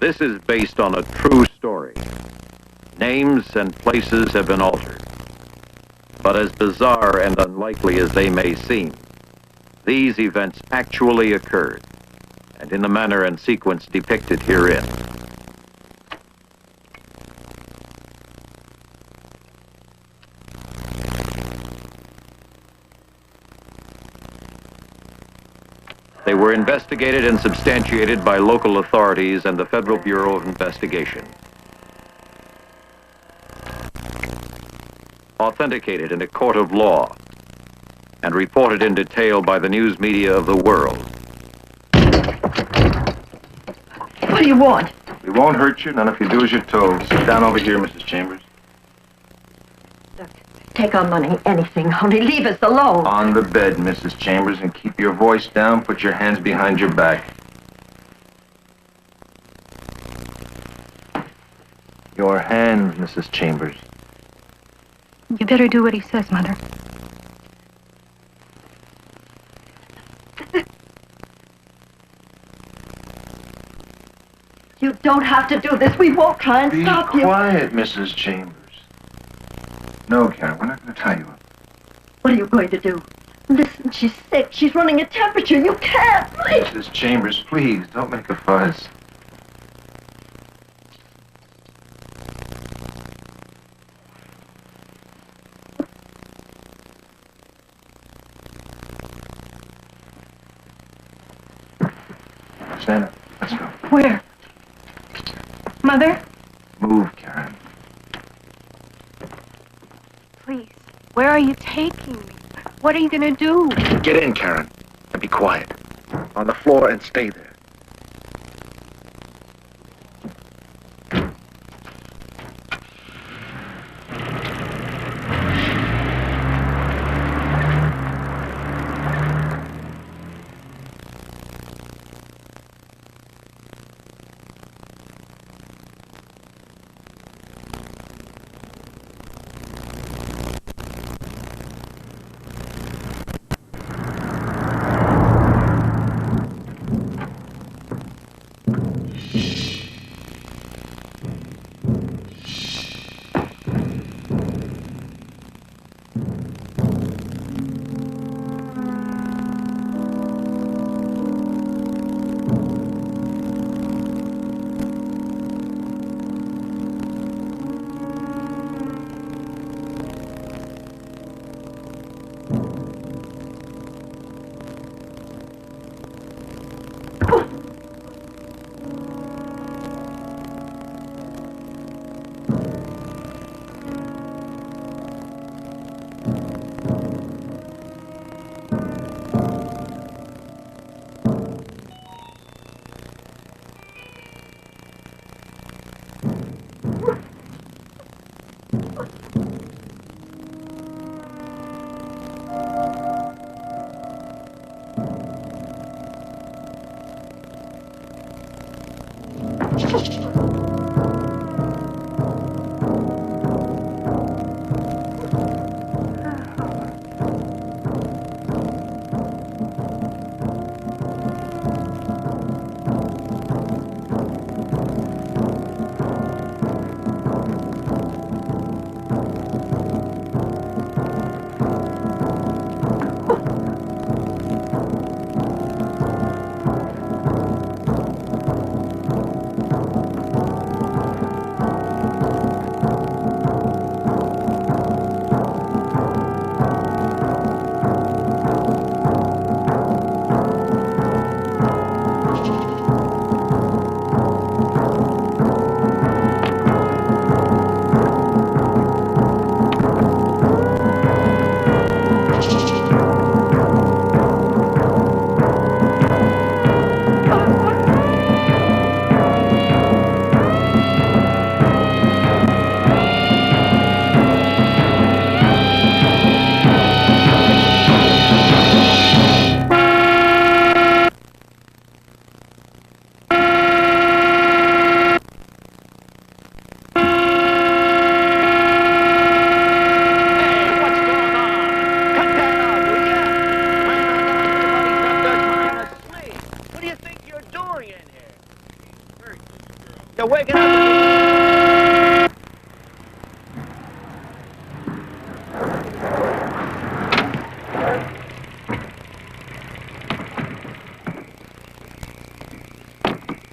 This is based on a true story. Names and places have been altered. But as bizarre and unlikely as they may seem, these events actually occurred, and in the manner and sequence depicted herein. They were investigated and substantiated by local authorities and the Federal Bureau of Investigation. Authenticated in a court of law and reported in detail by the news media of the world. What do you want? We won't hurt you, none if you do as you're told. Sit down over here, Mrs. Chambers. Look, take our money, anything, only leave us alone. On the bed, Mrs. Chambers, and keep your voice down. Put your hands behind your back. Your hands, Mrs. Chambers. You better do what he says, Mother. You don't have to do this. We won't try and stop you. Be quiet, Mrs. Chambers. No, Karen, we're not going to tie you up. What are you going to do? Listen, she's sick. She's running a temperature. You can't. Please. Mrs. Chambers, please, don't make a fuss. Stand up. Let's go. Where? Mother? Move, Karen. Please, where are you taking me? What are you going to do? Get in, Karen, and be quiet. On the floor and stay there.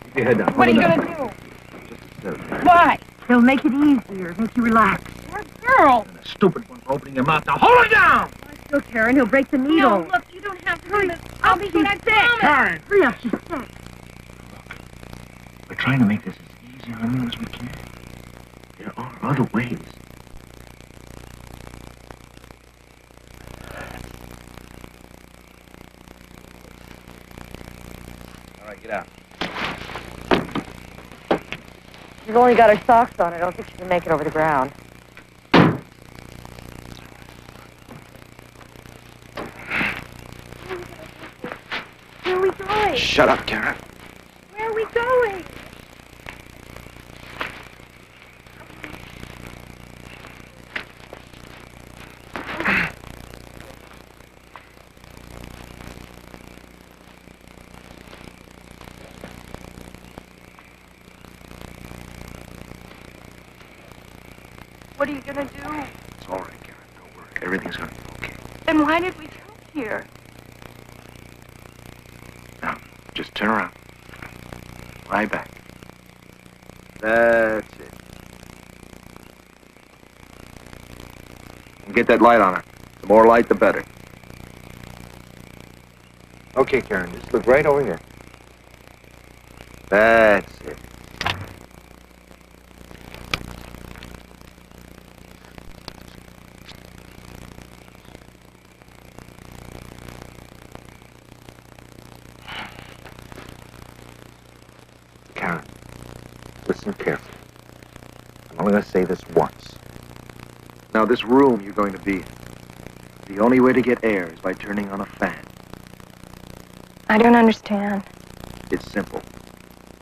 Keep your head down. What are you going to do? Why? They'll make it easier, make you relax. You're a girl. The stupid one for opening your mouth. Now hold it down! Still, Karen, he'll break the needle. No, look, you don't have to do this. I'll be good. I promise. Karen! Hurry up, she's sick. We're trying to make this as easy on you as we can. There are other ways. All right, get out. She's only got her socks on. I don't think she can make it over the ground. Where are we going? Shut up, Karen. Where are we going? What are you going to do? It's all right, Karen. Don't worry. Everything's going to be okay. Then why did we come here? Now, just turn around. Lie back. That's it. And get that light on her. The more light, the better. Okay, Karen, just look right over here. That's it. Karen, listen carefully. I'm only going to say this once. Now, this room you're going to be in, the only way to get air is by turning on a fan. I don't understand. It's simple.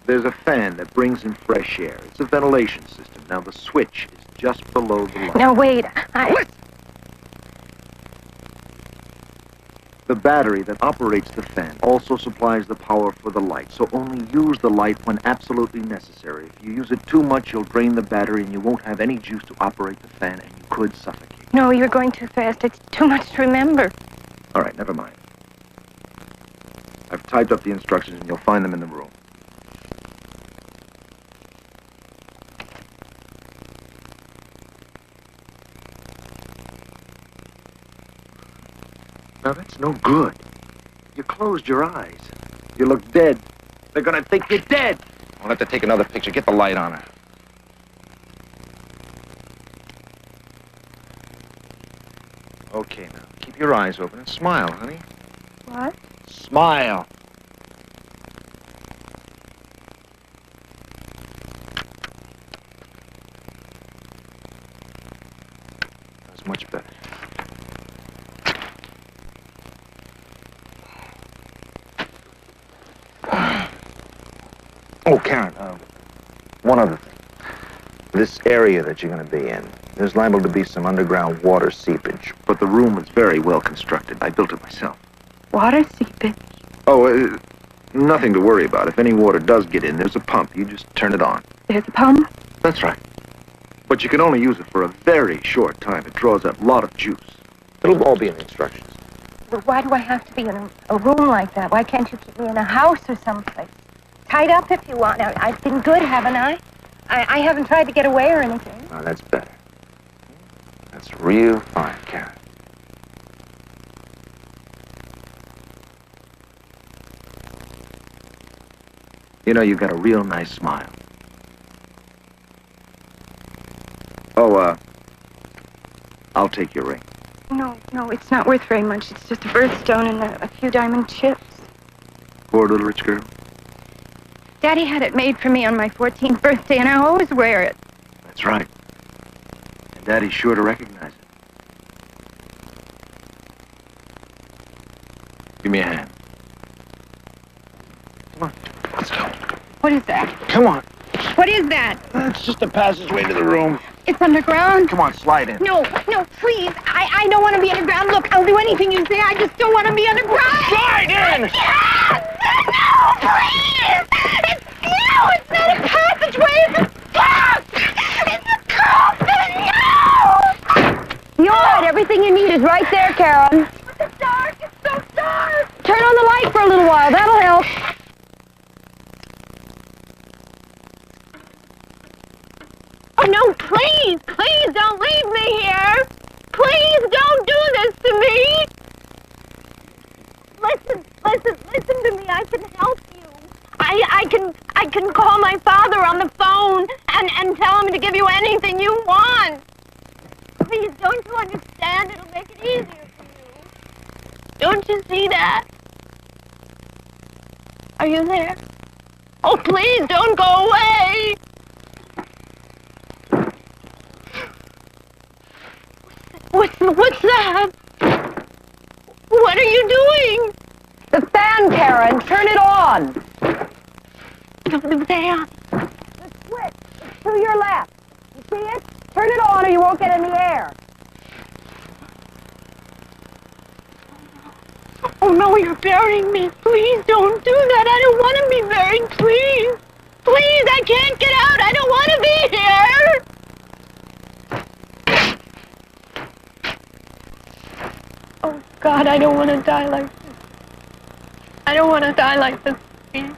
There's a fan that brings in fresh air. It's a ventilation system. Now, the switch is just below the line. Now, wait. The battery that operates the fan also supplies the power for the light, so only use the light when absolutely necessary. If you use it too much, you'll drain the battery and you won't have any juice to operate the fan and you could suffocate. No, you're going too fast. It's too much to remember. All right, never mind. I've typed up the instructions and you'll find them in the room. Now, that's no good. You closed your eyes. You look dead. They're gonna think you're dead. I'll have to take another picture. Get the light on her. Okay, now, keep your eyes open and smile, honey. What? Smile. That's much better. Oh, Karen, one other thing. This area that you're going to be in, there's liable to be some underground water seepage. But the room is very well constructed. I built it myself. Water seepage? Oh, nothing to worry about. If any water does get in, there's a pump. You just turn it on. There's a pump? That's right. But you can only use it for a very short time. It draws up a lot of juice. It'll all be in the instructions. But why do I have to be in a room like that? Why can't you keep me in a house or someplace? Tied up if you want. Now, I've been good, haven't I? I haven't tried to get away or anything. Oh, that's better. That's real fine, Karen. You know, you've got a real nice smile. Oh, I'll take your ring. No, it's not worth very much. It's just a birthstone and a few diamond chips. Poor little rich girl. Daddy had it made for me on my 14th birthday, and I always wear it. That's right. And Daddy's sure to recognize it. Give me a hand. Come on, let's go. What is that? Come on. What is that? It's just a passageway to the room. It's underground? Come on, slide in. No, please. I don't want to be underground. Look, I'll do anything you say. I just don't want to be underground. Slide in! No, please! It's not a passageway. She's right there, Karen. But it's dark. It's so dark. Turn on the light for a little while. That'll help. Oh, no, please. Please don't leave me here. Please don't do this to me. Listen to me. I can help you. I can call my father on the phone and tell him to give you anything you want. Please, don't you understand? It'll make it easier for you. Don't you see that? Are you there? Oh, please don't go away. What's that? What are you doing? The fan, Karen. Turn it on. The fan. The switch. It's to your left. You see it? Turn it on or you won't get in the air. Oh, no, you're burying me. Please don't do that. I don't want to be buried. Please. Please, I can't get out. I don't want to be here. Oh, God, I don't want to die like this. I don't want to die like this, please.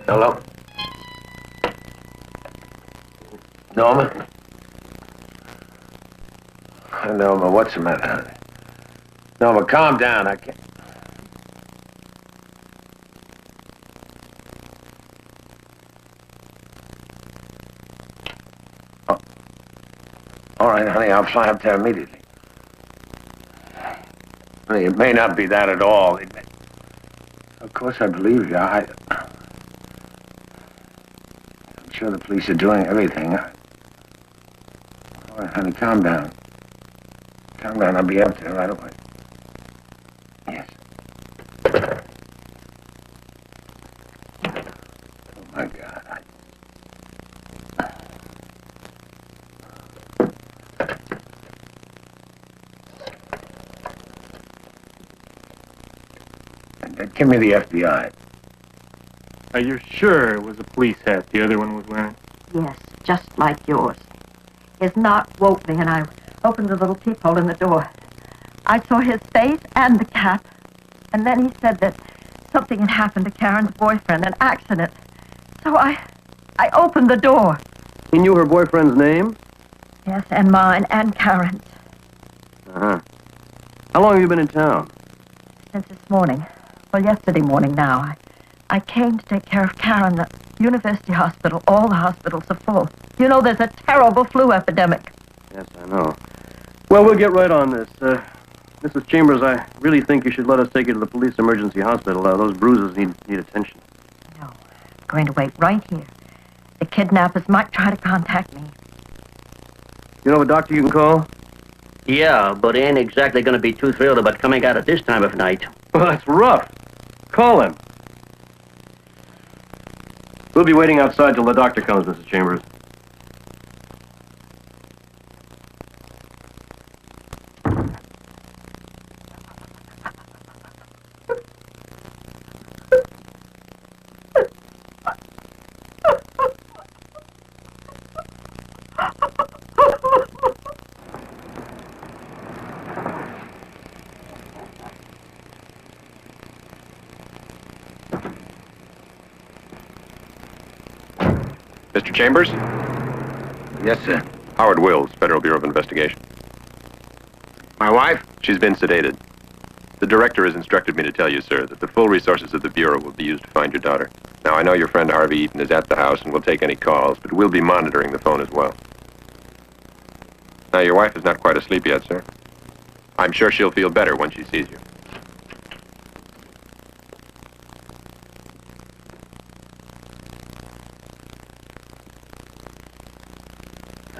Hello? Norma? Norma, what's the matter, honey? Norma, calm down. I can't... Oh. All right, honey, I'll fly up there immediately. Honey, it may not be that at all. Of course I believe you. I'm sure the police are doing everything. All right, honey, calm down. Calm down. I'll be up there right away. Yes. Oh, my God. Give me the FBI. Are you sure it was a police hat the other one was wearing? Yes, just like yours. His knock woke me, and I opened the little peephole in the door. I saw his face and the cap, and then he said that something had happened to Karen's boyfriend, an accident. So I opened the door. He knew her boyfriend's name? Yes, and mine, and Karen's. Uh-huh. How long have you been in town? Since this morning. Well, yesterday morning now. I came to take care of Karen. The university hospital, all the hospitals are full. You know, there's a terrible flu epidemic. Yes, I know. Well, we'll get right on this. Mrs. Chambers, I really think you should let us take you to the police emergency hospital. Those bruises need attention. No, I'm going to wait right here. The kidnappers might try to contact me. You know of a doctor you can call? Yeah, but he ain't exactly going to be too thrilled about coming out at this time of night. Well, that's rough. Call him. We'll be waiting outside till the doctor comes, Mrs. Chambers. Chambers? Yes, sir. Howard Wills, Federal Bureau of Investigation. My wife? She's been sedated. The director has instructed me to tell you, sir, that the full resources of the Bureau will be used to find your daughter. Now, I know your friend Harvey Eaton is at the house and will take any calls, but we'll be monitoring the phone as well. Now, your wife is not quite asleep yet, sir. I'm sure she'll feel better when she sees you.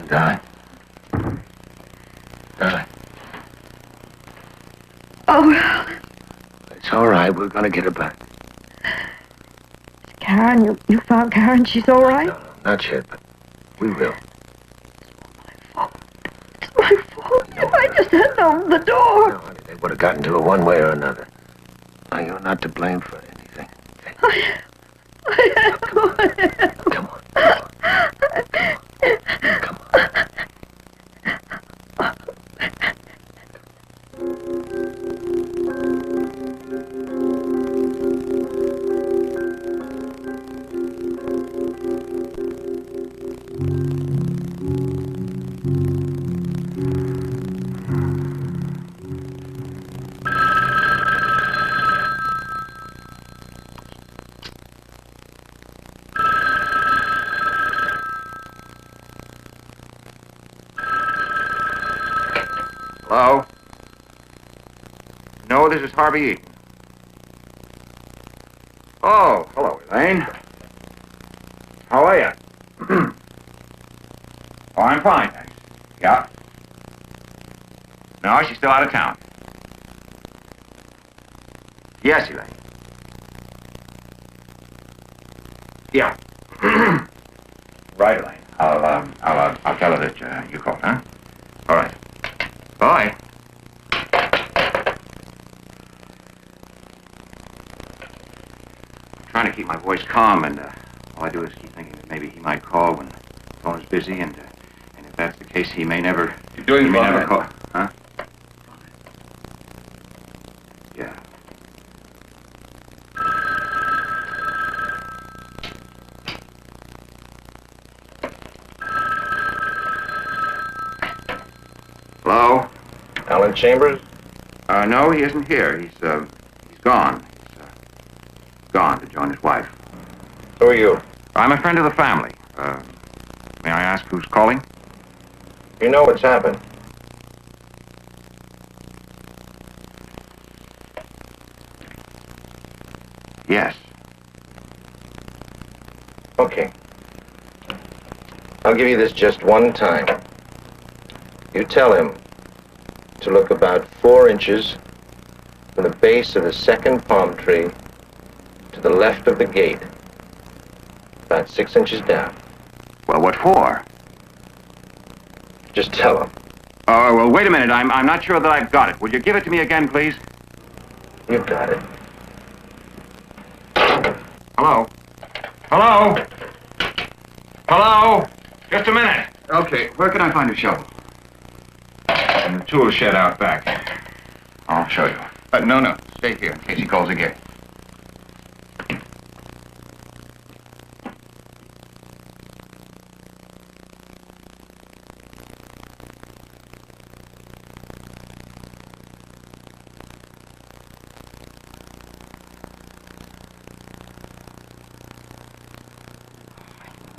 Darling. Oh, It's all right. We're going to get her back. Karen, you found Karen. She's all right? No, not yet, but we will. It's my fault. If I just hadn't opened the door. No, honey, they would have gotten to her one way or another. Now, you're not to blame for anything. I am. Come on. Come on. Hello? No, this is Harvey Eaton. Oh, hello, Elaine. How are you? Oh, I'm fine, thanks. Yeah? No, she's still out of town. Yes, Elaine. Yeah. Right, Elaine. I'll tell her that you called, huh? All right. Bye. I'm trying to keep my voice calm, and all I do is keep thinking that maybe he might call when the phone is busy, and if that's the case, he may never. You're doing he may fine. never call. Huh? Yeah. Hello? Alan Chambers? No, he isn't here. He's gone. He's gone to join his wife. Who are you? I'm a friend of the family. May I ask who's calling? You know what's happened. Yes. Okay. I'll give you this just one time. You tell him to look about 4 inches from the base of the second palm tree to the left of the gate. About 6 inches down. Well, what for? Just tell him. Oh, well, wait a minute. I'm not sure that I've got it. Would you give it to me again, please? You got it. Hello? Hello? Hello? Just a minute. Okay, where can I find a shovel? In the tool shed out back. I'll show you. No, stay here in case he calls again.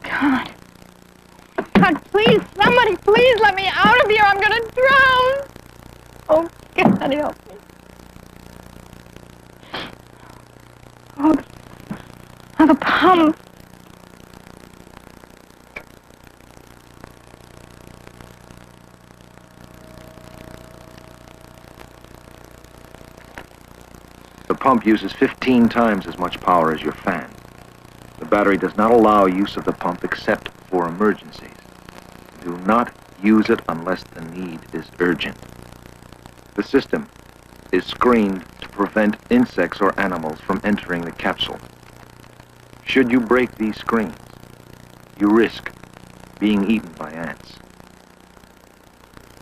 God. God, please, somebody, please let me out of here. I'm gonna drown. Oh, God, help me. Oh, the pump. The pump uses 15 times as much power as your fan. The battery does not allow use of the pump except for emergencies. Do not use it unless the need is urgent. The system is screened to prevent insects or animals from entering the capsule. Should you break these screens, you risk being eaten by ants.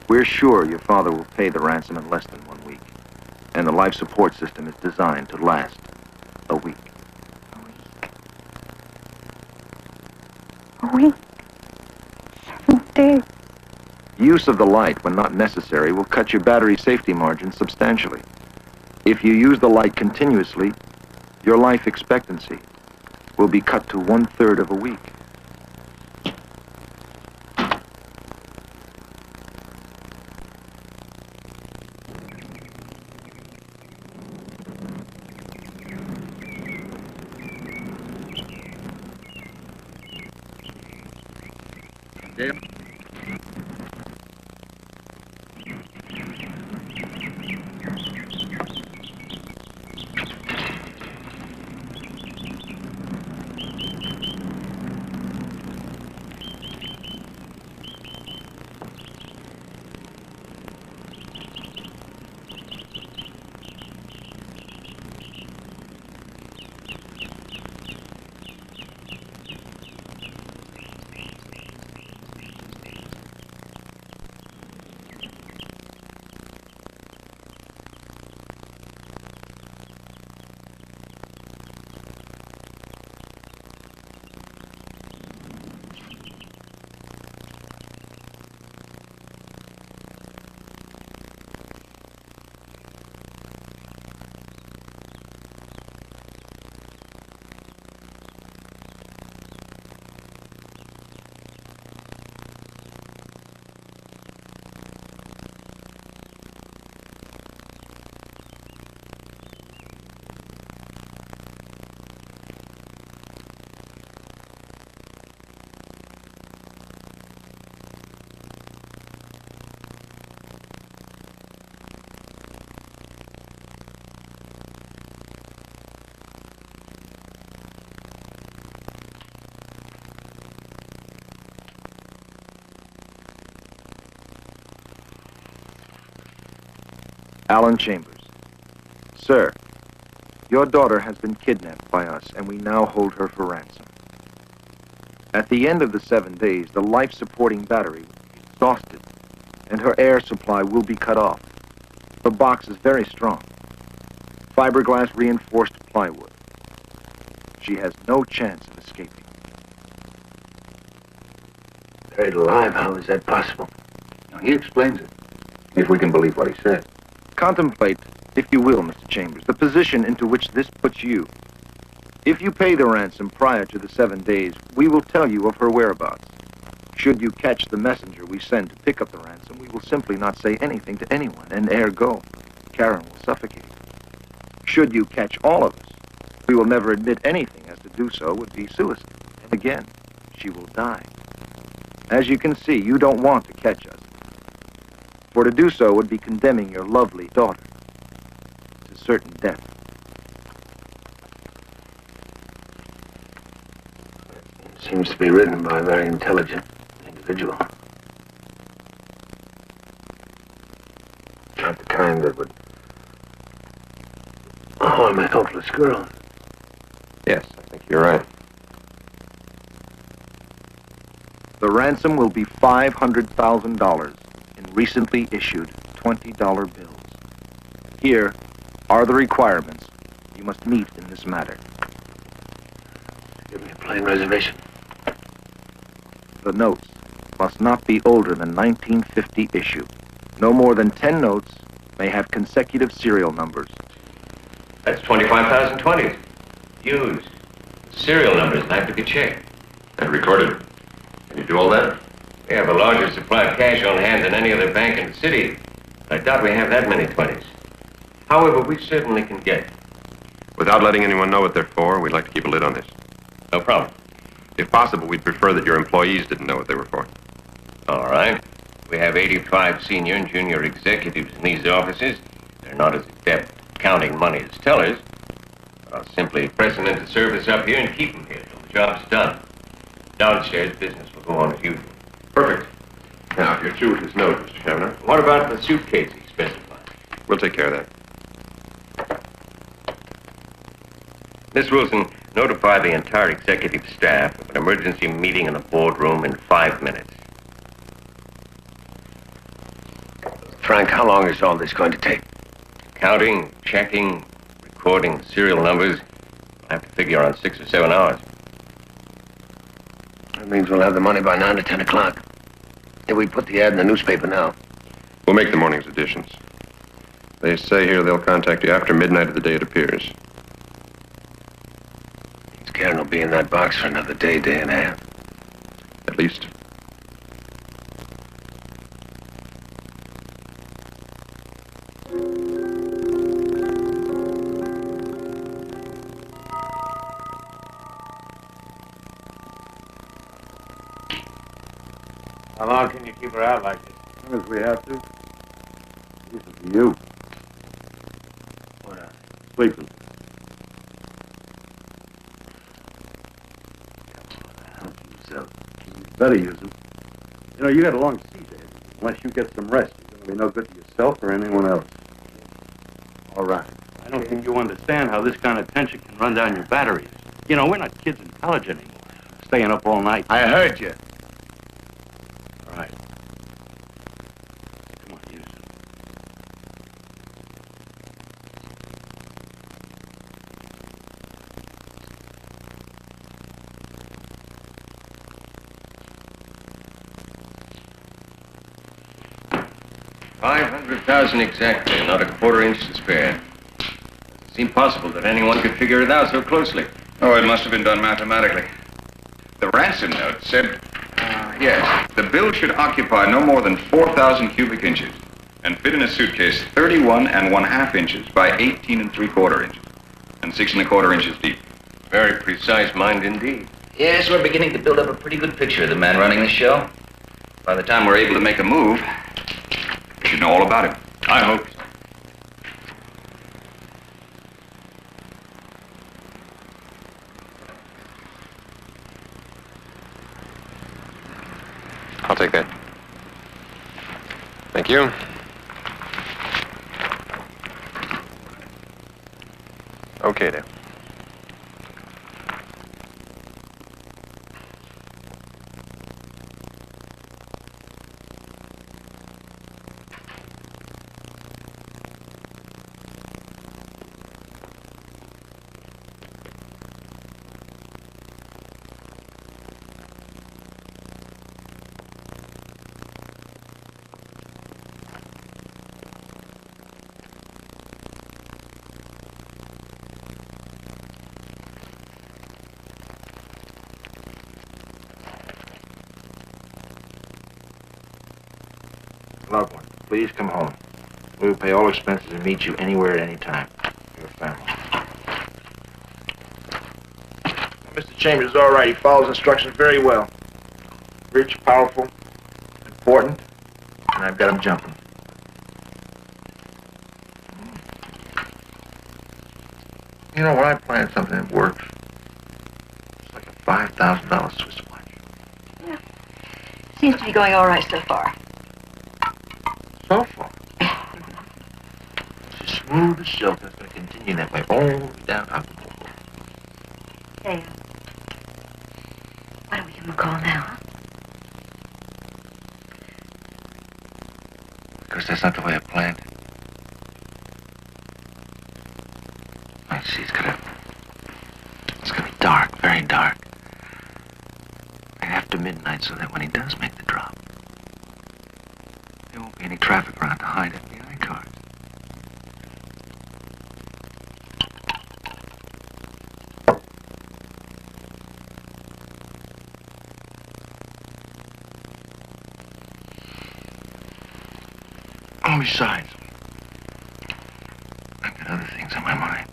We're sure your father will pay the ransom in less than 1 week, and the life support system is designed to last a week. A week? safety. Use of the light when not necessary will cut your battery safety margin substantially. If you use the light continuously, your life expectancy will be cut to 1/3 of a week. Alan Chambers. Sir, your daughter has been kidnapped by us, and we now hold her for ransom. At the end of the 7 days, the life-supporting battery is exhausted, and her air supply will be cut off. The box is very strong. Fiberglass reinforced plywood. She has no chance of escaping. Buried alive? How is that possible? Now, he explains it, if we can believe what he said. Contemplate, if you will, Mr. Chambers, the position into which this puts you. If you pay the ransom prior to the 7 days, we will tell you of her whereabouts. Should you catch the messenger we send to pick up the ransom, we will simply not say anything to anyone, and ergo, Karen will suffocate. Should you catch all of us, we will never admit anything, as to do so would be suicide. And again, she will die. As you can see, you don't want to catch us. For to do so would be condemning your lovely daughter to certain death. It seems to be written by a very intelligent individual. Not the kind that would harm a helpless girl. Yes, I think you're right. The ransom will be $500,000 in recently issued $20 bills. Here are the requirements you must meet in this matter. Give me a plain reservation. The notes must not be older than 1950 issue. No more than 10 notes may have consecutive serial numbers. That's 25,020. Used. Serial numbers, and I have to be checked. And recorded. Can you do all that? We have a larger supply of cash on hand than any other bank in the city. I doubt we have that many 20s. However, we certainly can get. Without letting anyone know what they're for, we'd like to keep a lid on this. No problem. If possible, we'd prefer that your employees didn't know what they were for. All right. We have 85 senior and junior executives in these offices. They're not as adept at counting money as tellers. But I'll simply press them into service up here and keep them here till the job's done. Downstairs, business will go on as usual. Perfect. Now, if you're through with his note, Mr. Chavner. What about the suitcase he specified? We'll take care of that. Miss Wilson, notify the entire executive staff of an emergency meeting in the boardroom in 5 minutes. Frank, how long is all this going to take? Counting, checking, recording serial numbers. I have to figure on 6 or 7 hours. That means we'll have the money by 9 or 10 o'clock. Hey, we put the ad in the newspaper now. We'll make the morning's editions. They say here they'll contact you after midnight of the day it appears. Karen will be in that box for another day, day and a half. At least. How long can you keep her out like this? As long as we have to. This is for you. What? Sleeping. You better use them. You know, you got a long seat ahead. Unless you get some rest, you're going to be no good to yourself or anyone else. All right. I don't think you understand how this kind of tension can run down your batteries. You know, we're not kids in college anymore. Staying up all night. I heard you. All right. Come on, use it. $500,000 exactly, not a quarter inch to spare. It seemed possible that anyone could figure it out so closely. Oh, it must have been done mathematically. The ransom note said, yes, the bill should occupy no more than 4,000 cubic inches and fit in a suitcase 31½ inches by 18¾ inches and 6¼ inches deep. Very precise mind indeed. Yes, we're beginning to build up a pretty good picture of the man running the show. By the time we're able to make a move, we should know all about him. I hope so. I'll take that. Thank you. Okay, Dale. Loved one, please come home. We will pay all expenses and meet you anywhere at any time. Your family. Mr. Chambers is all right. He follows instructions very well. Rich, powerful, important, and I've got him jumping. You know, when I plan something that works, it's like a $5,000 Swiss watch. Yeah. Seems to be going all right so far. So far. It's as smooth as silk, and it's going to continue that way all the way down up. Hey, why don't we give him a call now, huh? Because that's not the way I planned it. I see, it's gonna be dark, very dark. Right after midnight, so that when he does make the drop, there won't be any traffic around to hide FBI cars. Oh, besides, I've got other things on my mind.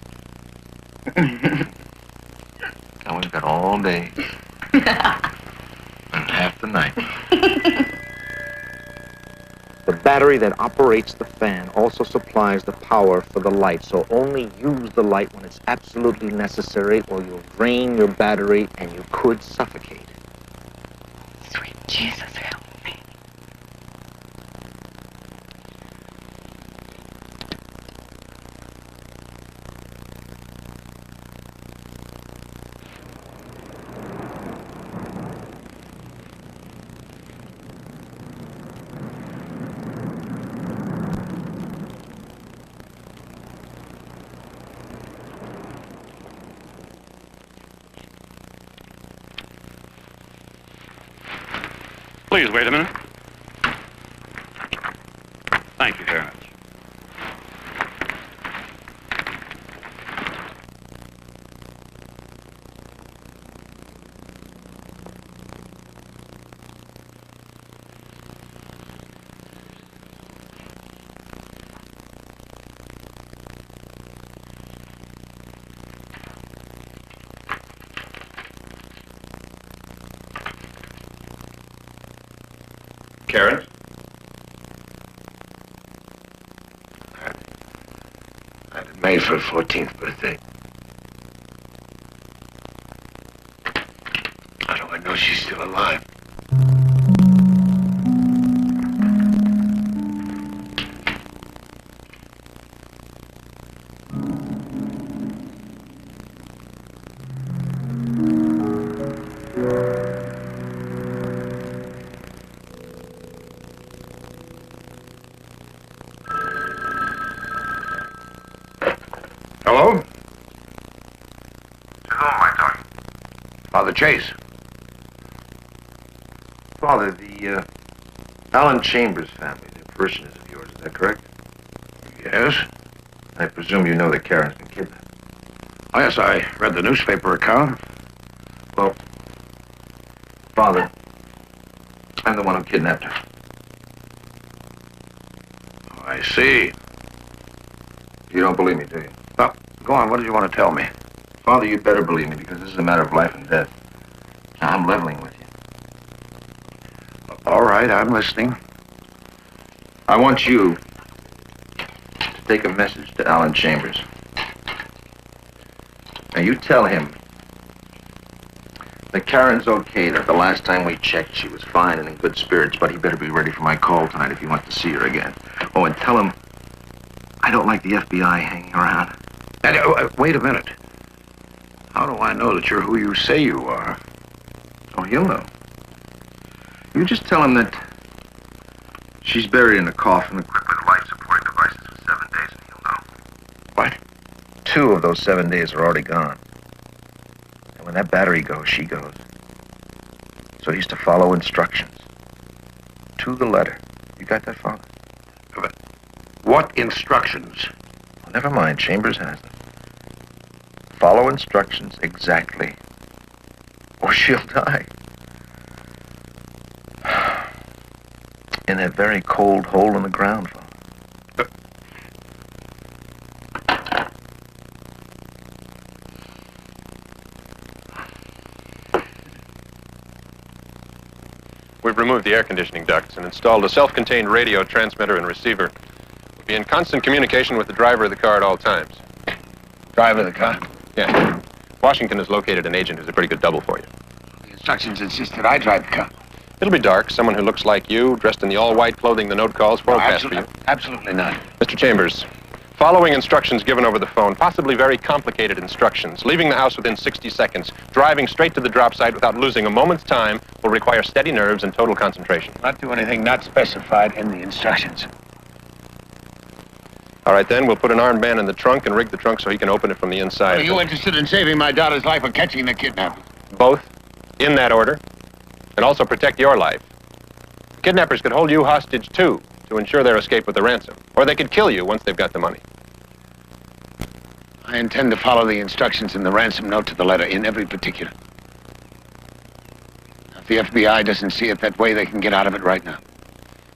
Now we've got all day and half the night. The battery that operates the fan also supplies the power for the light, so only use the light when it's absolutely necessary or you'll drain your battery and you could suffocate. Sweet Jesus, help me. Please, wait a minute. Thank you very much. Karen? I had it made for her 14th birthday. How do I know she's still alive? Hello? To whom am I talking? Father Chase. Father, the Alan Chambers family, the parishioners of yours, is that correct? Yes? I presume you know that Karen's been kidnapped. Oh, yes, I read the newspaper account. Well, Father, I'm the one who kidnapped her. Oh, I see. You don't believe me, do you? Well, go on. What did you want to tell me? Father, you'd better believe me, because this is a matter of life and death. Now, I'm leveling with you. All right, I'm listening. I want you to take a message to Alan Chambers. Now, you tell him that Karen's okay, that the last time we checked, she was fine and in good spirits, but he better be ready for my call tonight if he wants to see her again. Oh, and tell him I don't like the FBI hanging around. And, wait a minute. How do I know that you're who you say you are? Oh, he'll know. You just tell him that she's buried in a coffin equipped with life-supporting devices for 7 days, and he'll know. What? 2 of those 7 days are already gone. And when that battery goes, she goes. So he's to follow instructions. To the letter. You got that, Father? What instructions? Well, never mind. Chambers has them. Follow instructions exactly, or she'll die. In that very cold hole in the ground, Father. We've removed the air conditioning ducts and installed a self-contained radio transmitter and receiver. We'll be in constant communication with the driver of the car at all times. Driver of the car? Yeah. Washington has located an agent who's a pretty good double for you. The instructions insist that I drive the car. It'll be dark. Someone who looks like you, dressed in the all-white clothing the note calls for, will pass for you. Absolutely not. Mr. Chambers, following instructions given over the phone, possibly very complicated instructions, leaving the house within 60 seconds, driving straight to the drop site without losing a moment's time, will require steady nerves and total concentration. Not do anything not specified in the instructions. All right, then, we'll put an armed man in the trunk and rig the trunk so he can open it from the inside. Are you interested in saving my daughter's life or catching the kidnapper? Both, in that order, and also protect your life. The kidnappers could hold you hostage, too, to ensure their escape with the ransom. Or they could kill you once they've got the money. I intend to follow the instructions in the ransom note to the letter, in every particular. If the FBI doesn't see it that way, they can get out of it right now.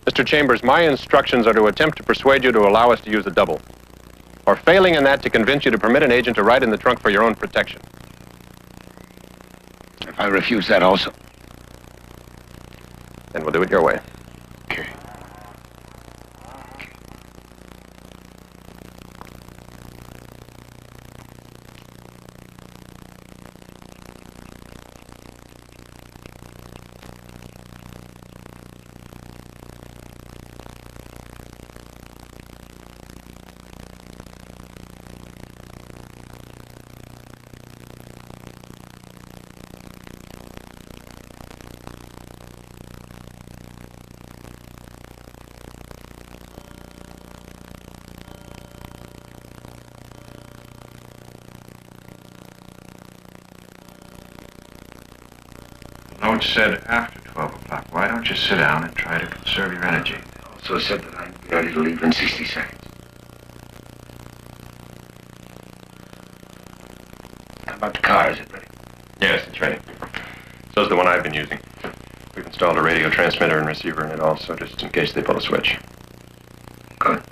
Mr. Chambers, my instructions are to attempt to persuade you to allow us to use a double. Or failing in that, to convince you to permit an agent to ride in the trunk for your own protection. If I refuse that also? Then we'll do it your way. Okay. Note said after 12 o'clock. Why don't you sit down and try to conserve your energy? also said that I'd be ready to leave in 60 seconds. How about the car? Is it ready? Yes, it's ready. So's the one I've been using. We've installed a radio transmitter and receiver in it also, just in case they pull a switch. Good.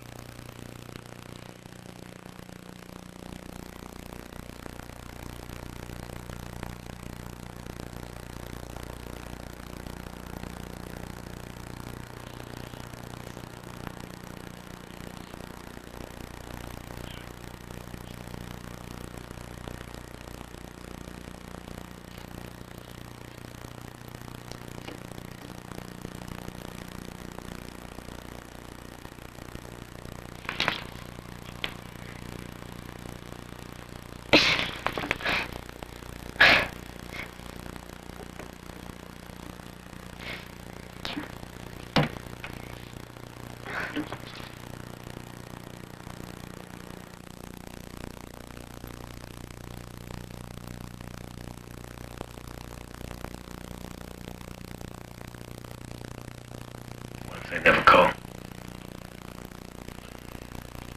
They never call.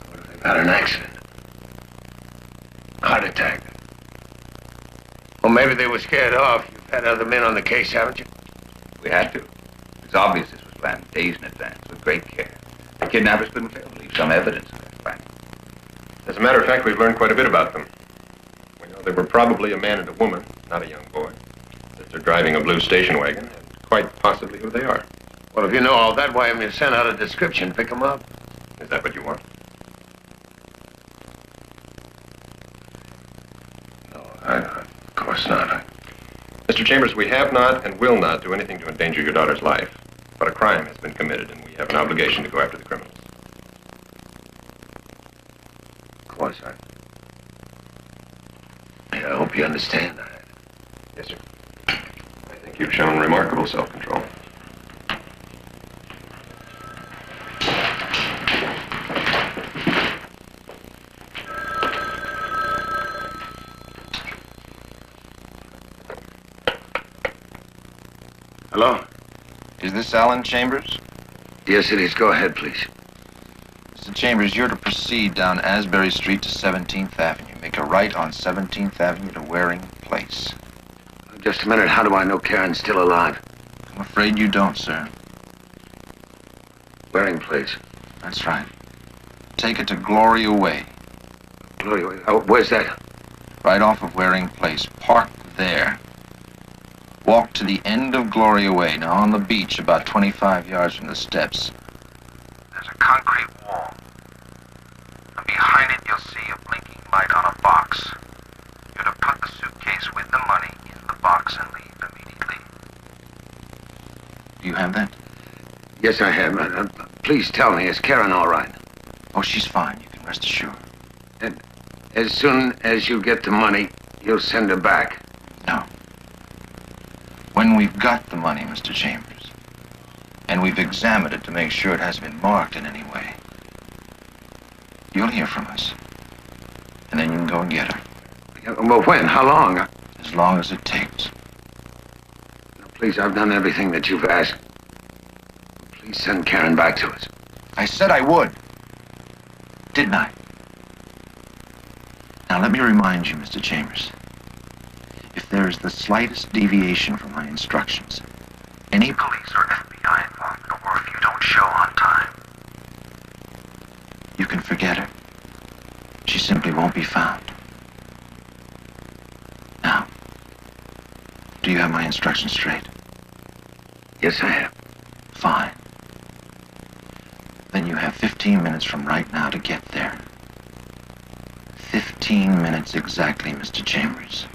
What if they've had an accident? Heart attack. Well, maybe they were scared off. You've had other men on the case, haven't you? We had to. It's obvious this was planned days in advance with great care. The kidnappers couldn't fail to leave some evidence of that fact. As a matter of fact, we've learned quite a bit about them. We know they were probably a man and a woman, not a young boy. That they're driving a blue station wagon, and quite possibly who they are. Well, if you know all that, why haven't you sent out a description? Pick them up. Is that what you want? No, of course not. Mr. Chambers, we have not and will not do anything to endanger your daughter's life. But a crime has been committed, and we have an obligation to go after the criminals. Of course, I hope you understand that. Yes, sir. I think you've shown remarkable self-control. Hello? Is this Alan Chambers? Yes, it is. Go ahead, please. Mr. Chambers, you're to proceed down Asbury Street to 17th Avenue. Make a right on 17th Avenue to Waring Place. Just a minute. How do I know Karen's still alive? I'm afraid you don't, sir. Waring Place. That's right. Take it to Gloria Way. Gloria Way? Oh, where's that? Right off of Waring Place. Park there. Walk to the end of Gloria Way, now on the beach, about 25 yards from the steps. There's a concrete wall. And behind it, you'll see a blinking light on a box. You're to put the suitcase with the money in the box and leave immediately. Do you have that? Yes, I have. Please tell me, is Karen all right? Oh, she's fine. You can rest assured. And as soon as you get the money, you'll send her back? No. When we've got the money, Mr. Chambers, and we've examined it to make sure it hasn't been marked in any way, you'll hear from us. And then you can go and get her. Well, when? How long? As long as it takes. Please, I've done everything that you've asked. Please send Karen back to us. I said I would. Didn't I? Now, let me remind you, Mr. Chambers. If there is the slightest deviation from my instructions, any police or FBI involvement, or if you don't show on time, you can forget her. She simply won't be found. Now, do you have my instructions straight? Yes, I have. Fine. Then you have 15 minutes from right now to get there. 15 minutes exactly, Mr. Chambers.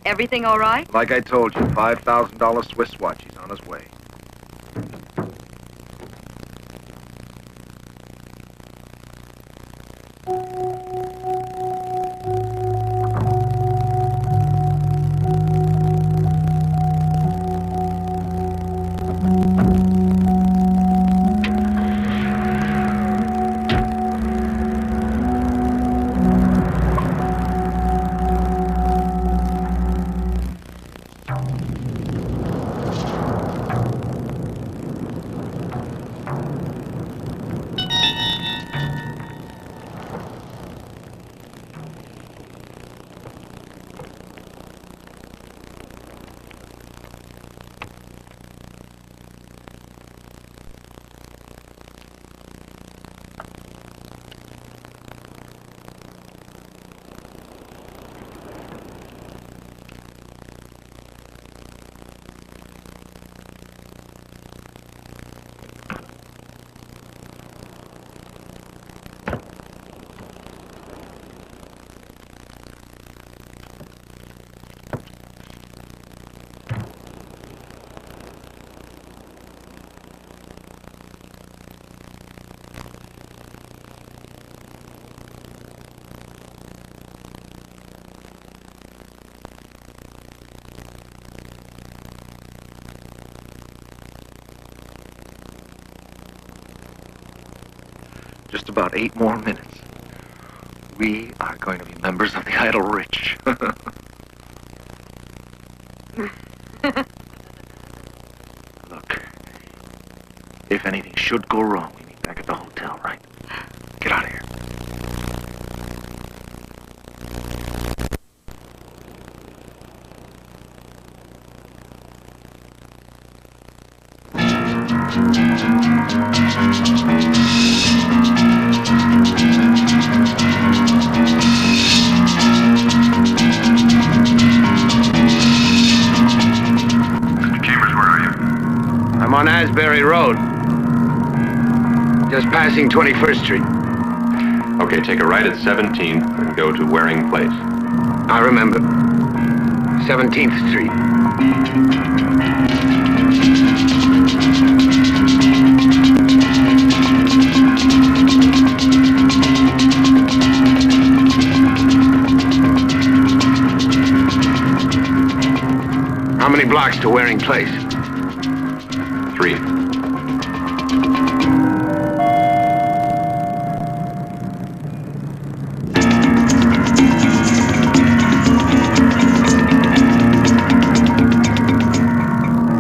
Everything all right? Like I told you, $5,000 Swiss watch. He's on his way. Just about 8 more minutes. We are going to be members of the Idle Rich. Look, if anything should go wrong, we meet back at the hotel, right? Get out of here. I'm on Asbury Road. Just passing 21st Street. Okay, take a right at 17th and go to Waring Place. I remember. 17th Street. How many blocks to Waring Place? 3.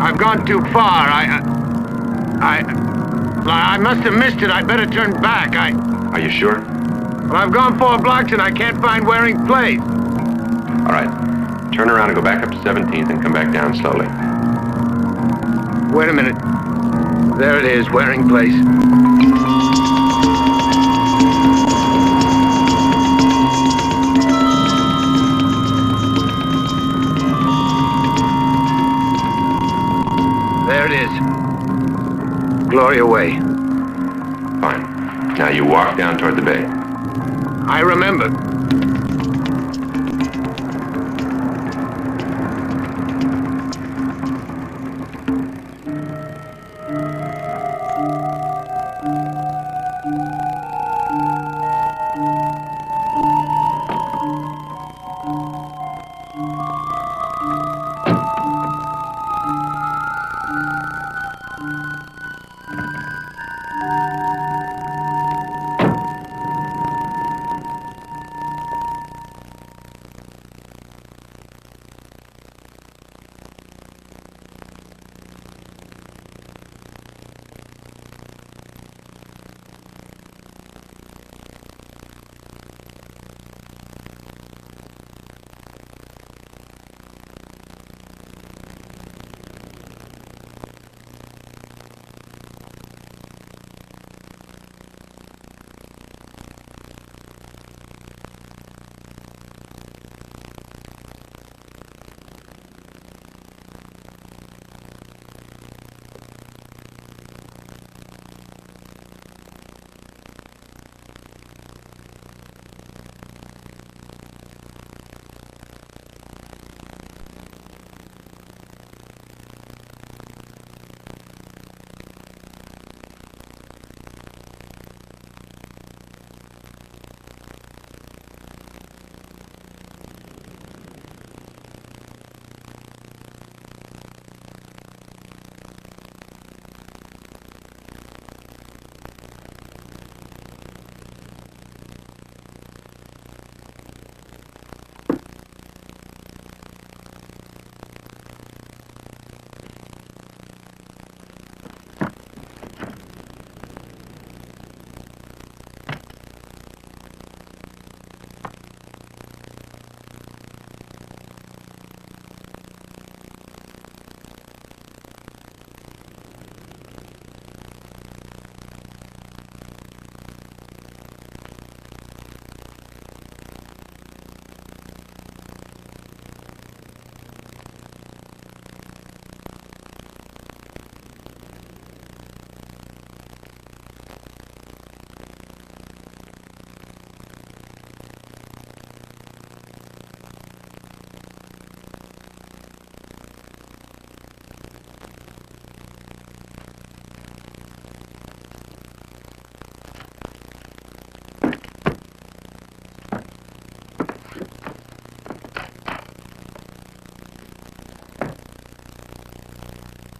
I've gone too far. I must have missed it. I'd better turn back. Are you sure? Well, I've gone 4 blocks and I can't find Waring Place. All right. Turn around and go back up to 17th and come back down slowly. Wait a minute. There it is, Waring Place. There it is. Gloria Way. Fine. Now you walk down toward the bay. I remember.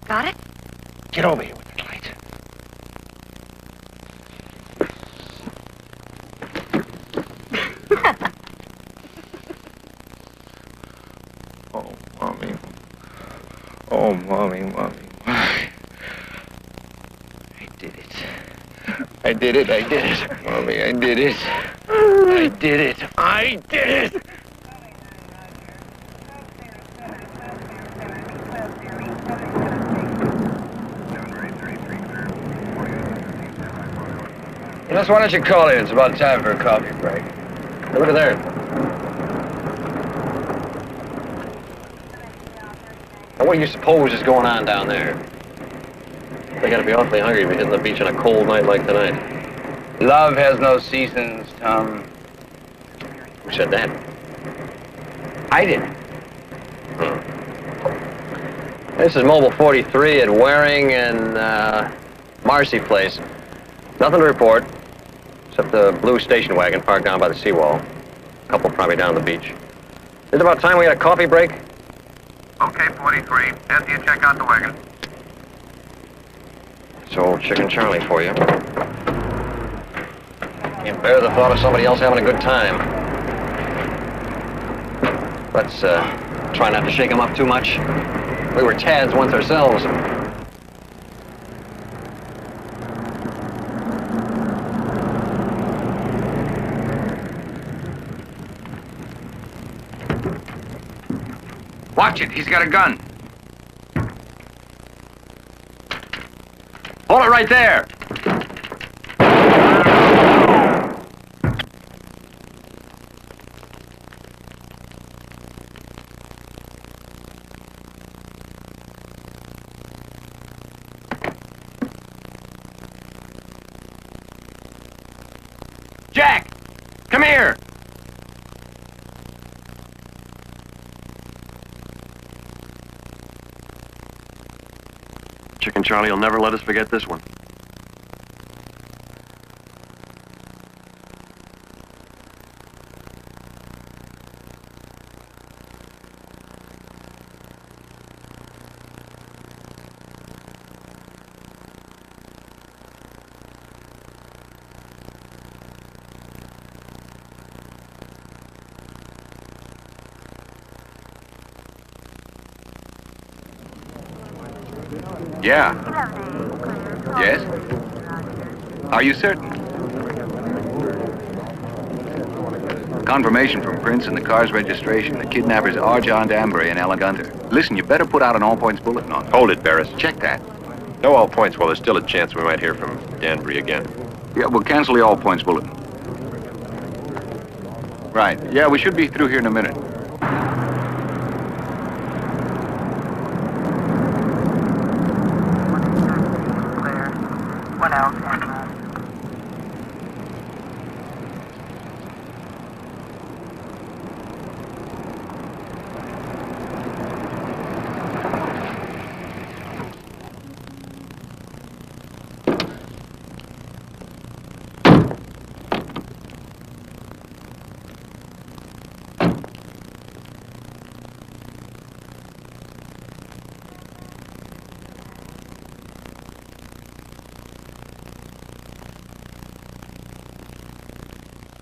Got it? Get over here with the light. Oh, Mommy. Oh, Mommy, Mommy. I did it. I did it. I did it. Mommy, I did it. I did it. I did it. Yes, why don't you call in? It's about time for a coffee break. Hey, look at there. Now, what do you suppose is going on down there? They gotta be awfully hungry to be hitting the beach on a cold night like tonight. Love has no seasons, Tom. Who said that? I did. This is Mobile 43 at Waring and Marcy Place. Nothing to report, except the blue station wagon parked down by the seawall. A couple probably down the beach. Is it about time we had a coffee break? Okay, 43. After you check out the wagon. It's old Chicken Charlie for you. Can't bear the thought of somebody else having a good time. Let's try not to shake him up too much. We were Tads once ourselves. Watch it. He's got a gun. Hold it right there. Jack, come here. Chicken Charlie will never let us forget this one. Yeah. Yes? Are you certain? Confirmation from Prince and the car's registration. The kidnappers are John Danbury and Ellen Gunter. Listen, you better put out an all-points bulletin on them. Hold it, Barris. Check that. No all points. Well, there's still a chance we might hear from Danbury again. Yeah, we'll cancel the all-points bulletin. Right. Yeah, we should be through here in a minute. What else?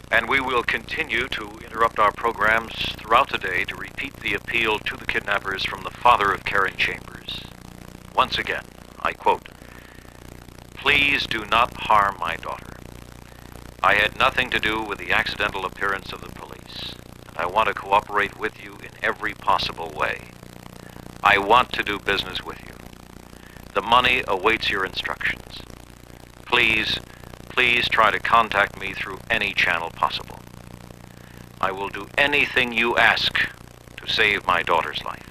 And we will continue to interrupt our programs throughout the day to repeat the appeal to the kidnappers from the father of Karen Chambers. Once again, I quote, "Please do not harm my daughter. I had nothing to do with the accidental appearance of the police, and I want to cooperate with you in every possible way. I want to do business with you. The money awaits your instructions. Please try to contact me through any channel possible. I will do anything you ask to save my daughter's life."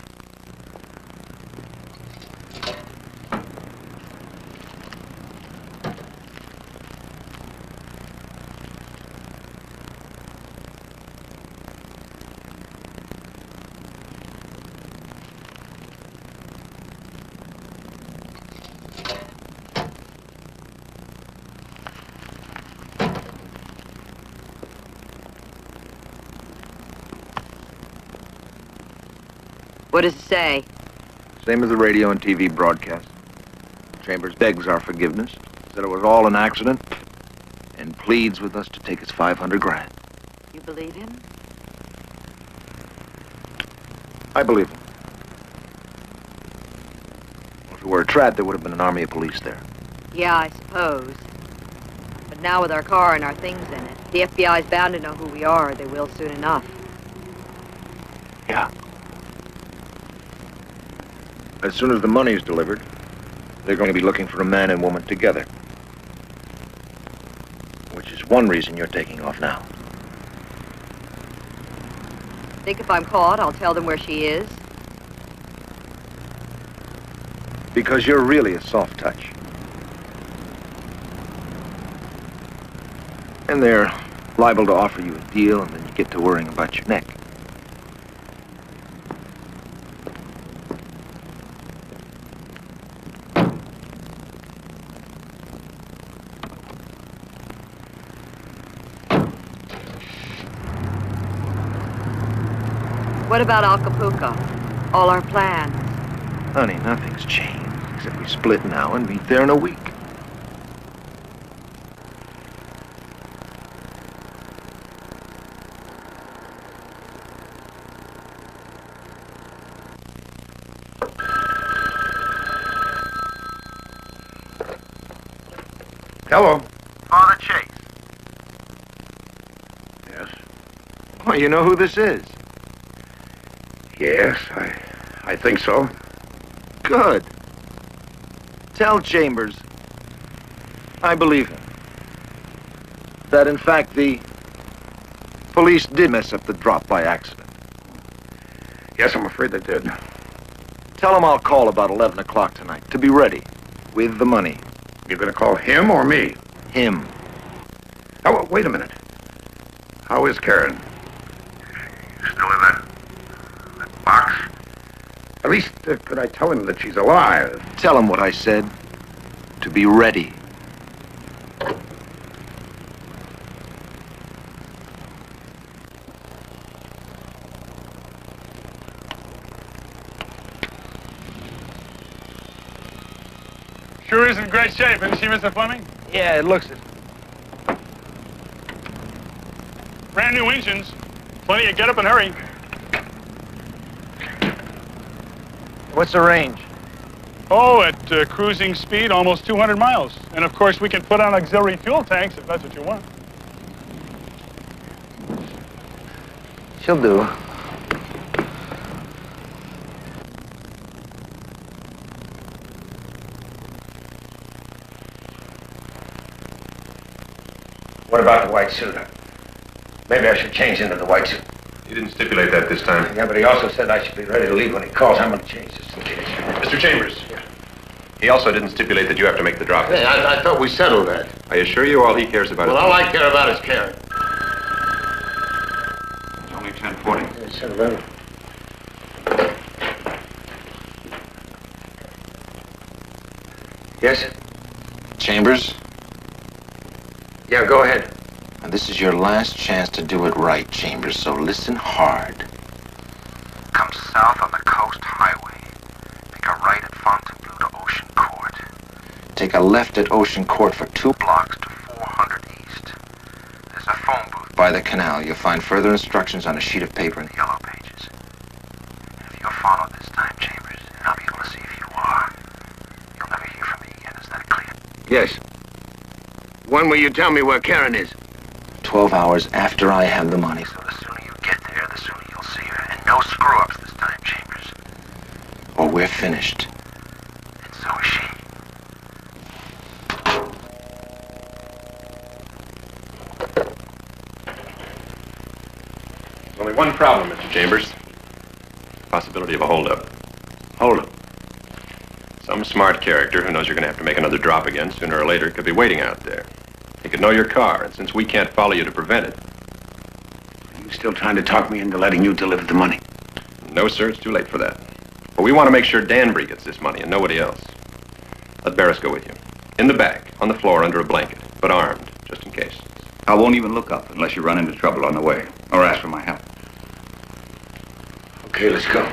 What does it say? Same as the radio and TV broadcast. Chambers begs our forgiveness, said it was all an accident, and pleads with us to take his 500 grand. You believe him? I believe him. If it were a trap, there would have been an army of police there. Yeah, I suppose. But now with our car and our things in it, the FBI's bound to know who we are, or they will soon enough. Yeah. As soon as the money is delivered, they're going to be looking for a man and woman together. Which is one reason you're taking off now. Think if I'm caught, I'll tell them where she is? Because you're really a soft touch. And they're liable to offer you a deal, and then you get to worrying about your neck. What about Acapulco? All our plans? Honey, nothing's changed, except we split now and meet there in a week. Hello. Father Chase. Yes. Well, you know who this is? Yes, I think so. Good. Tell Chambers I believe him. That, in fact, the police did mess up the drop by accident. Yes, I'm afraid they did. Tell him I'll call about 11 o'clock tonight, to be ready, with the money. You're going to call him or me? Him. Oh, wait a minute. How is Karen? Still in that box? At least, could I tell him that she's alive? Tell him what I said. To be ready. Sure is in great shape, isn't she, Mr. Fleming? Yeah, it looks it. Brand new engines. Plenty of get up and hurry. What's the range? Oh, at cruising speed, almost 200 miles. And of course, we can put on auxiliary fuel tanks if that's what you want. She'll do. What about the white suit? Maybe I should change into the white suit. You didn't stipulate that this time. Yeah, but he also said I should be ready to leave when he calls. I'm going to change this in case. Mr. Chambers. Yeah. He also didn't stipulate that you have to make the drop. Hey, I thought we settled that. I assure you all he cares about is... Well, all I care about is Karen. It's only 10:40. It's 11. Yes? Chambers? Yeah, go ahead. And this is your last chance to do it right, Chambers, so listen hard. Come south on the Coast Highway. Make a right at Fontainebleau to Ocean Court. Take a left at Ocean Court for 2 blocks to 400 East. There's a phone booth by the canal. You'll find further instructions on a sheet of paper in the Yellow Pages. And if you're followed this time, Chambers, and I'll be able to see if you are, you'll never hear from me again. Is that clear? Yes. When will you tell me where Karen is? 12 hours after I have the money. So the sooner you get there, the sooner you'll see her. And no screw-ups this time, Chambers. Or we're finished. And so is she. There's only one problem, Mr. Chambers. Possibility of a holdup. Holdup? Some smart character who knows you're going to have to make another drop again sooner or later could be waiting out there. He could know your car, and since we can't follow you to prevent it... Are you still trying to talk me into letting you deliver the money? No, sir, it's too late for that. But we want to make sure Danbury gets this money and nobody else. Let Barris go with you. In the back, on the floor, under a blanket, but armed, just in case. I won't even look up unless you run into trouble on the way, or ask for my help. Okay, let's go.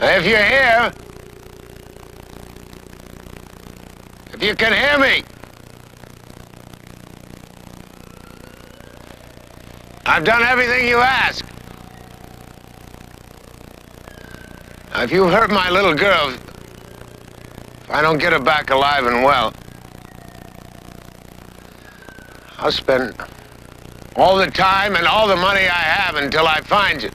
If you're here, if you can hear me, I've done everything you asked. If you hurt my little girl, if I don't get her back alive and well, I'll spend all the time and all the money I have until I find you.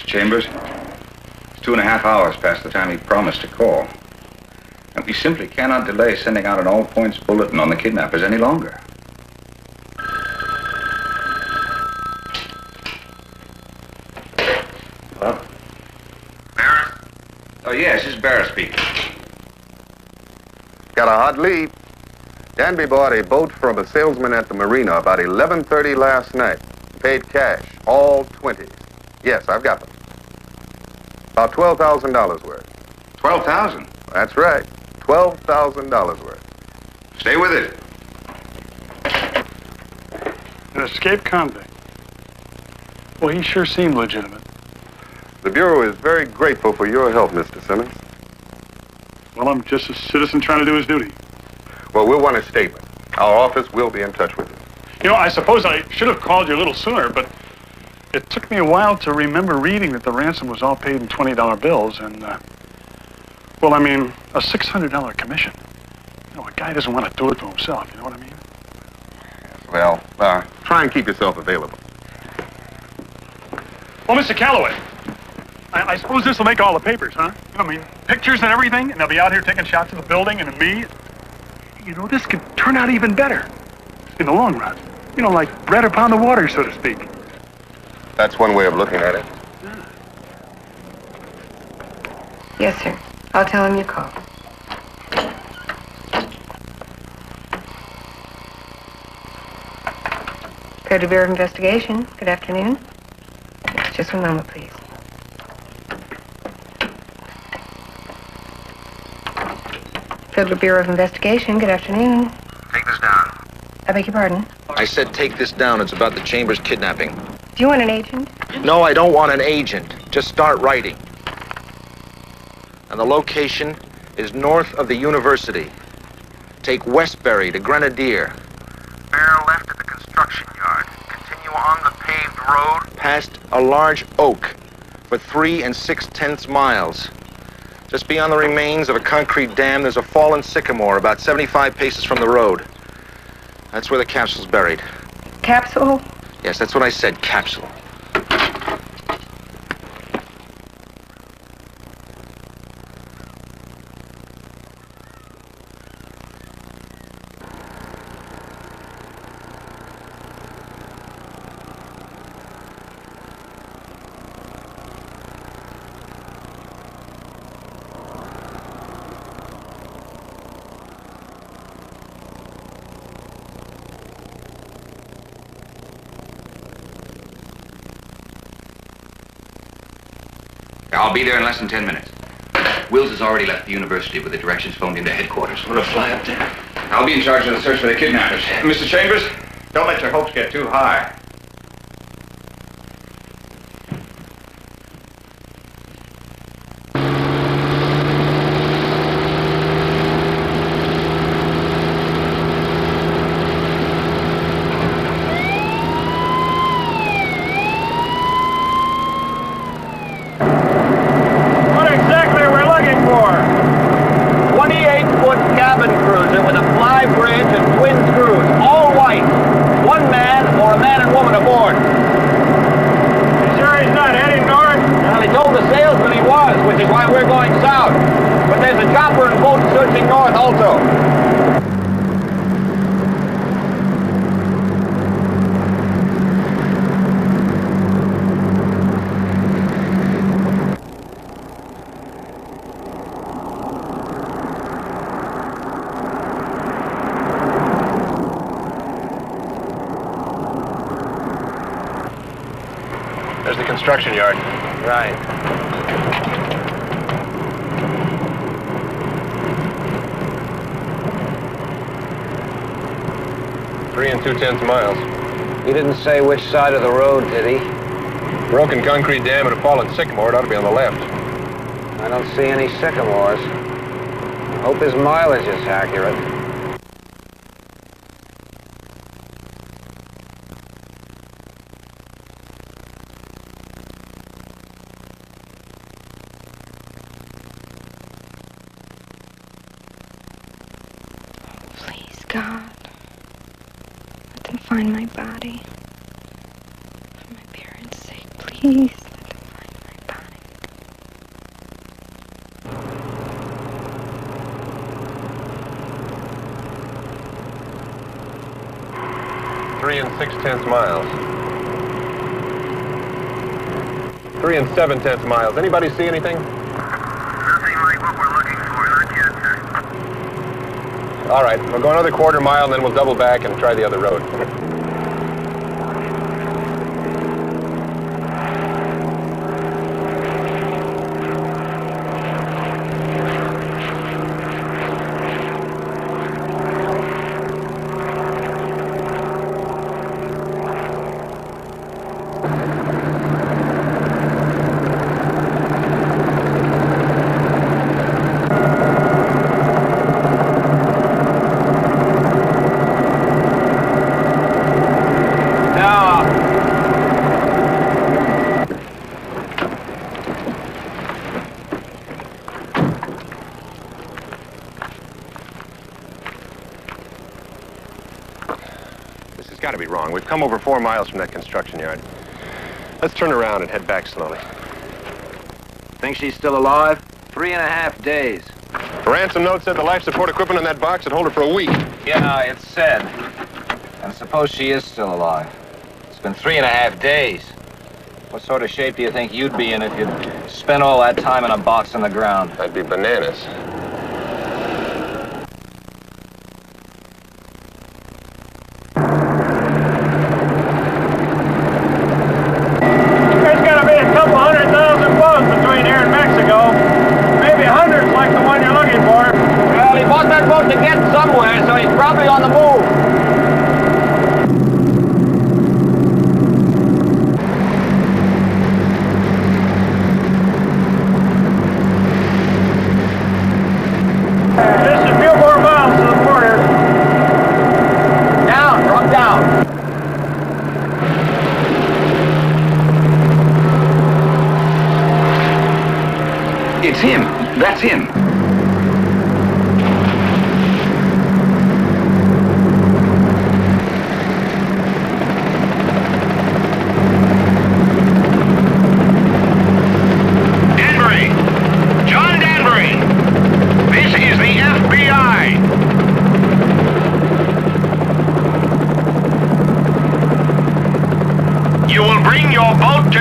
Chambers, it's 2.5 hours past the time he promised to call. And we simply cannot delay sending out an all-points bulletin on the kidnappers any longer. Hello? Barrett? Oh, yes, this is Barrett speaking. Got a hot lead. Danby bought a boat from a salesman at the marina about 11:30 last night. Paid cash, all 20s. Yes, I've got them. About $12,000 worth. $12,000? That's right. $12,000 worth. Stay with it. An escaped convict. Well, he sure seemed legitimate. The Bureau is very grateful for your help, Mr. Simmons. Well, I'm just a citizen trying to do his duty. Well, we'll want a statement. Our office will be in touch with you. You know, I suppose I should have called you a little sooner, but it took me a while to remember reading that the ransom was all paid in $20 bills and, well, I mean, a $600 commission. You know, a guy doesn't want to do it to himself, you know what I mean? Well, try and keep yourself available. Well, Mr. Calloway, I suppose this will make all the papers, huh? You know, I mean, pictures and everything, and they'll be out here taking shots of the building and of me. You know, this could turn out even better in the long run. You know, like bread upon the water, so to speak. That's one way of looking at it. Yes, sir. I'll tell him you called. Federal Bureau of Investigation. Good afternoon. Yes, just one moment, please. Federal Bureau of Investigation. Good afternoon. Take this down. I beg your pardon? I said take this down. It's about the Chambers kidnapping. Do you want an agent? No, I don't want an agent. Just start writing. And the location is north of the university. Take Westbury to Grenadier. Bear left at the construction yard. Continue on the paved road. Past a large oak for 3 6/10 miles. Just beyond the remains of a concrete dam, there's a fallen sycamore about 75 paces from the road. That's where the capsule's buried. Capsule? Yes, that's what I said, capsule. I'll be there in less than 10 minutes. Wills has already left the university with the directions phoned into headquarters. We'll fly up there. I'll be in charge of the search for the kidnappers. Mr. Chambers, don't let your hopes get too high. What exactly are we looking for? 28-foot cabin cruiser with a fly bridge and twin screws, all white. One man or a man and woman aboard. You sure he's not heading north? Well, he told the salesman he was, which is why we're going south. But there's a chopper and boat searching north also. There's the construction yard. Right. Three and 2/10 miles. He didn't say which side of the road, did he? Broken concrete dam and a fallen sycamore. It ought to be on the left. I don't see any sycamores. I hope his mileage is accurate. Please, God. Let them find my body. For my parents' sake, please. Let them find my body. 3 and 6/10 miles. 3 and 7/10 miles. Anybody see anything? Nothing like what we're looking for, not yet, sir. All right, we'll go another quarter mile and then we'll double back and try the other road. Gotta be wrong. We've come over 4 miles from that construction yard. Let's turn around and head back slowly. Think she's still alive? 3.5 days. The ransom note said the life support equipment in that box would hold her for a week. Yeah, it said. And suppose she is still alive. It's been 3.5 days. What sort of shape do you think you'd be in if you'd spent all that time in a box on the ground? I'd be bananas. To get somewhere, so he's probably on the move. Just a few more miles to the border. Down, drop down. It's him. That's him.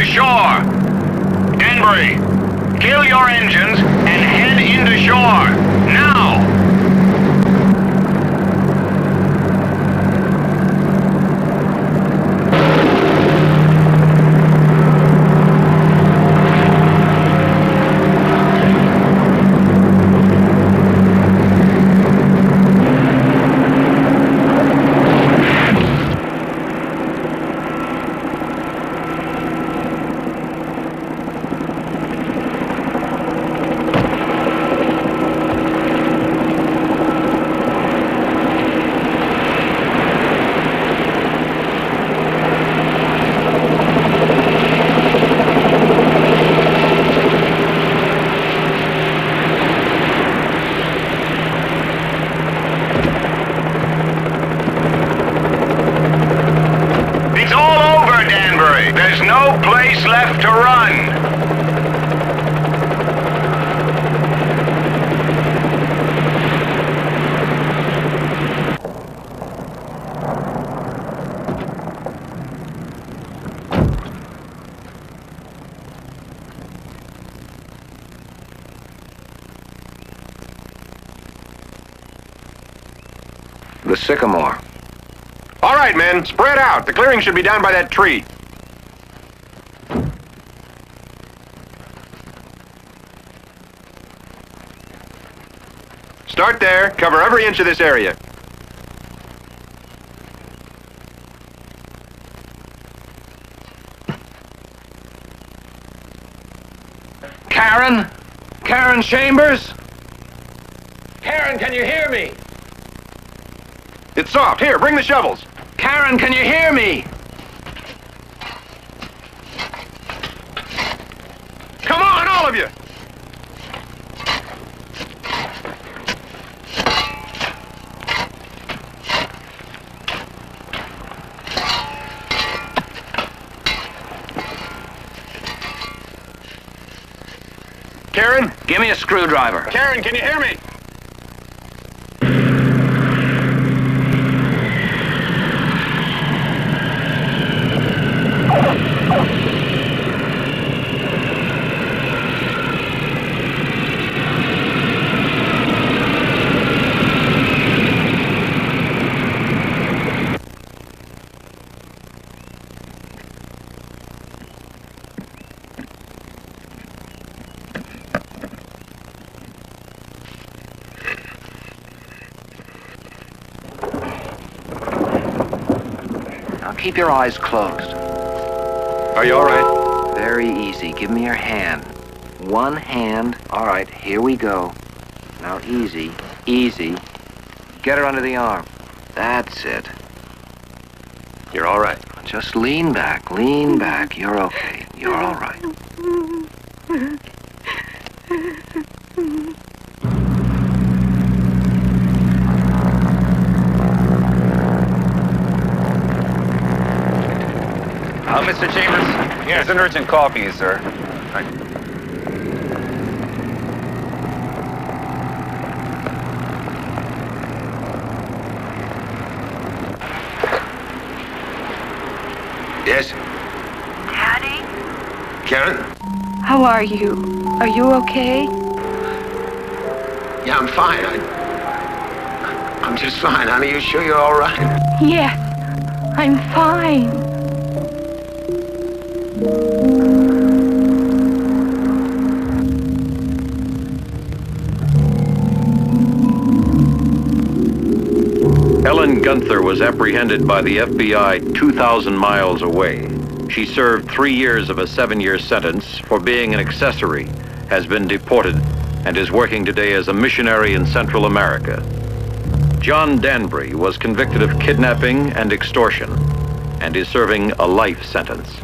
Shore. Danbury, kill your engines and head into shore. Now! Run! The sycamore. All right, men, spread out. The clearing should be down by that tree. Start there. Cover every inch of this area. Karen? Karen Chambers? Karen, can you hear me? It's soft. Here, bring the shovels. Karen, can you hear me? Come on, all of you! Karen? Give me a screwdriver. Karen, can you hear me? Keep your eyes closed. Are you all right? Very easy. Give me your hand. One hand. All right, here we go. Now easy, easy. Get her under the arm. That's it. You're all right. Just lean back, lean back. You're okay. You're all right. Mr. Chambers? Yes. There's an urgent call for you, sir. Yes? Daddy? Karen? How are you? Are you okay? Yeah, I'm fine. I'm just fine. Honey, you sure you're all right? Yes, I'm fine. Ellen Gunther was apprehended by the FBI 2,000 miles away. She served 3 years of a 7-year sentence for being an accessory, has been deported, and is working today as a missionary in Central America. John Danbury was convicted of kidnapping and extortion, and is serving a life sentence.